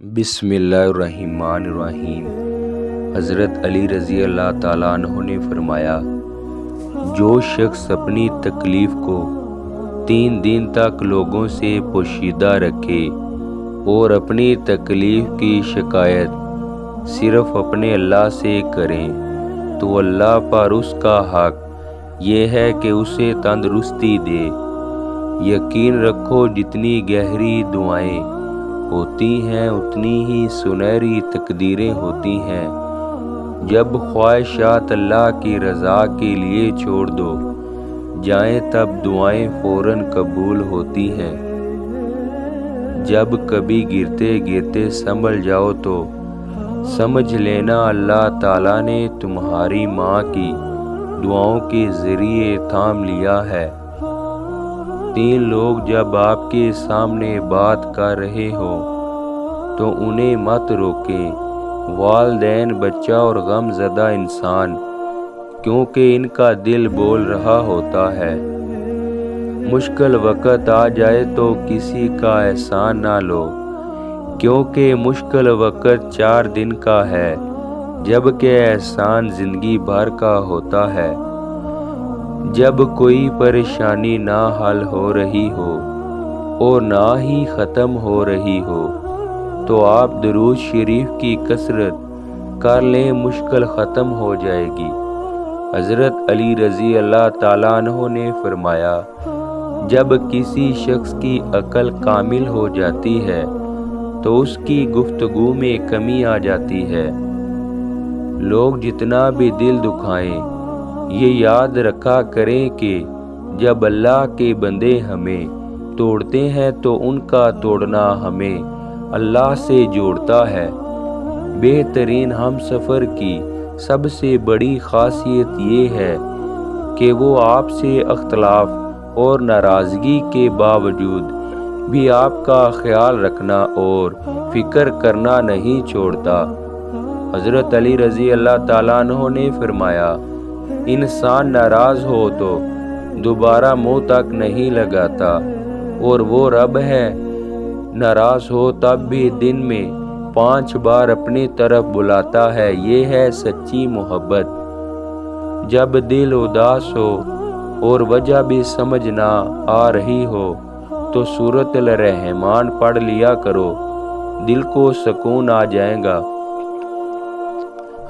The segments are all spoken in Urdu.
بسم اللہ الرحمن الرحیم۔ حضرت علی رضی اللہ تعالیٰ عنہ نے فرمایا، جو شخص اپنی تکلیف کو 3 دن تک لوگوں سے پوشیدہ رکھے اور اپنی تکلیف کی شکایت صرف اپنے اللہ سے کریں تو اللہ پر اس کا حق یہ ہے کہ اسے تندرستی دے۔ یقین رکھو جتنی گہری دعائیں ہوتی ہیں اتنی ہی سنہری تقدیریں ہوتی ہیں۔ جب خواہشات اللہ کی رضا کے لیے چھوڑ دو جائیں تب دعائیں فوراً قبول ہوتی ہیں۔ جب کبھی گرتے گرتے سنبھل جاؤ تو سمجھ لینا اللہ تعالیٰ نے تمہاری ماں کی دعاؤں کے ذریعے تھام لیا ہے۔ 3 لوگ جب آپ کے سامنے بات کر رہے ہوں تو انہیں مت روکیں، والدین، بچہ اور غم زدہ انسان، کیونکہ ان کا دل بول رہا ہوتا ہے۔ مشکل وقت آ جائے تو کسی کا احسان نہ لو، کیونکہ مشکل وقت 4 دن کا ہے جبکہ احسان زندگی بھر کا ہوتا ہے۔ جب کوئی پریشانی نہ حل ہو رہی ہو اور نہ ہی ختم ہو رہی ہو تو آپ درود شریف کی کثرت کر لیں، مشکل ختم ہو جائے گی۔ حضرت علی رضی اللہ تعالیٰ عنہ نے فرمایا، جب کسی شخص کی عقل کامل ہو جاتی ہے تو اس کی گفتگو میں کمی آ جاتی ہے۔ لوگ جتنا بھی دل دکھائیں، یہ یاد رکھا کریں کہ جب اللہ کے بندے ہمیں توڑتے ہیں تو ان کا توڑنا ہمیں اللہ سے جوڑتا ہے۔ بہترین ہم سفر کی سب سے بڑی خاصیت یہ ہے کہ وہ آپ سے اختلاف اور ناراضگی کے باوجود بھی آپ کا خیال رکھنا اور فکر کرنا نہیں چھوڑتا۔ حضرت علی رضی اللہ تعالیٰ عنہ نے فرمایا، انسان ناراض ہو تو دوبارہ منہ تک نہیں لگاتا اور وہ رب ہے، ناراض ہو تب بھی دن میں 5 بار اپنی طرف بلاتا ہے، یہ ہے سچی محبت۔ جب دل اداس ہو اور وجہ بھی سمجھ نہ آ رہی ہو تو سورۃ الرحمن پڑھ لیا کرو، دل کو سکون آ جائے گا۔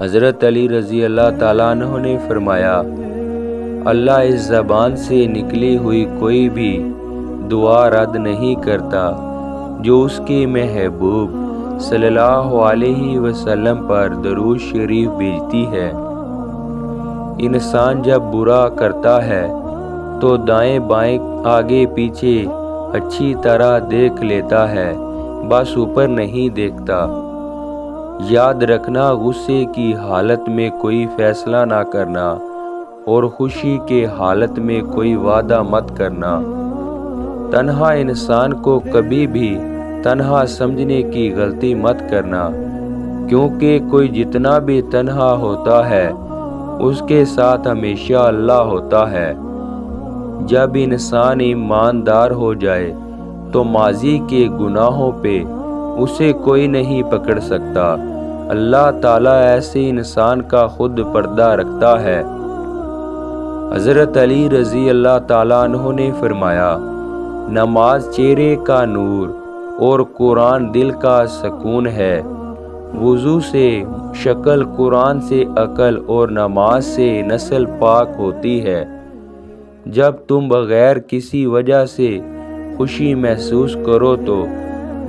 حضرت علی رضی اللہ تعالیٰ عنہ نے فرمایا، اللہ اس زبان سے نکلی ہوئی کوئی بھی دعا رد نہیں کرتا جو اس کے محبوب صلی اللہ علیہ وسلم پر درود شریف بھیجتی ہے۔ انسان جب برا کرتا ہے تو دائیں بائیں آگے پیچھے اچھی طرح دیکھ لیتا ہے، بس اوپر نہیں دیکھتا۔ یاد رکھنا، غصے کی حالت میں کوئی فیصلہ نہ کرنا اور خوشی کے حالت میں کوئی وعدہ مت کرنا۔ تنہا انسان کو کبھی بھی تنہا سمجھنے کی غلطی مت کرنا، کیونکہ کوئی جتنا بھی تنہا ہوتا ہے اس کے ساتھ ہمیشہ اللہ ہوتا ہے۔ جب انسان ایماندار ہو جائے تو ماضی کے گناہوں پہ اسے کوئی نہیں پکڑ سکتا۔ اللہ تعالیٰ ایسے انسان کا خود پردہ رکھتا ہے۔ حضرت علی رضی اللہ تعالیٰ عنہ نے فرمایا، نماز چہرے کا نور اور قرآن دل کا سکون ہے۔ وضو سے شکل، قرآن سے عقل اور نماز سے نسل پاک ہوتی ہے۔ جب تم بغیر کسی وجہ سے خوشی محسوس کرو تو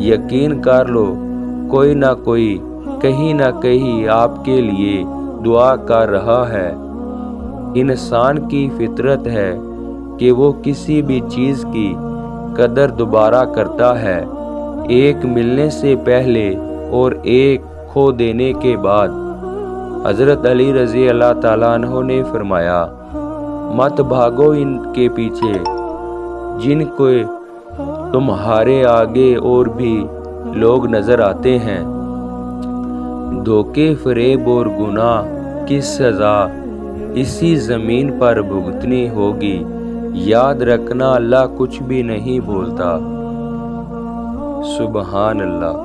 یقین کر لو کوئی نہ کوئی کہیں نہ کہیں آپ کے لیے دعا کر رہا ہے۔ انسان کی فطرت ہے کہ وہ کسی بھی چیز کی قدر دوبارہ کرتا ہے، ایک ملنے سے پہلے اور ایک کھو دینے کے بعد۔ حضرت علی رضی اللہ تعالیٰ عنہ نے فرمایا، مت بھاگو ان کے پیچھے جن کو تمہارے آگے اور بھی لوگ نظر آتے ہیں۔ دھوکے، فریب اور گناہ کی سزا اسی زمین پر بھگتنی ہوگی۔ یاد رکھنا، اللہ کچھ بھی نہیں بھولتا۔ سبحان اللہ۔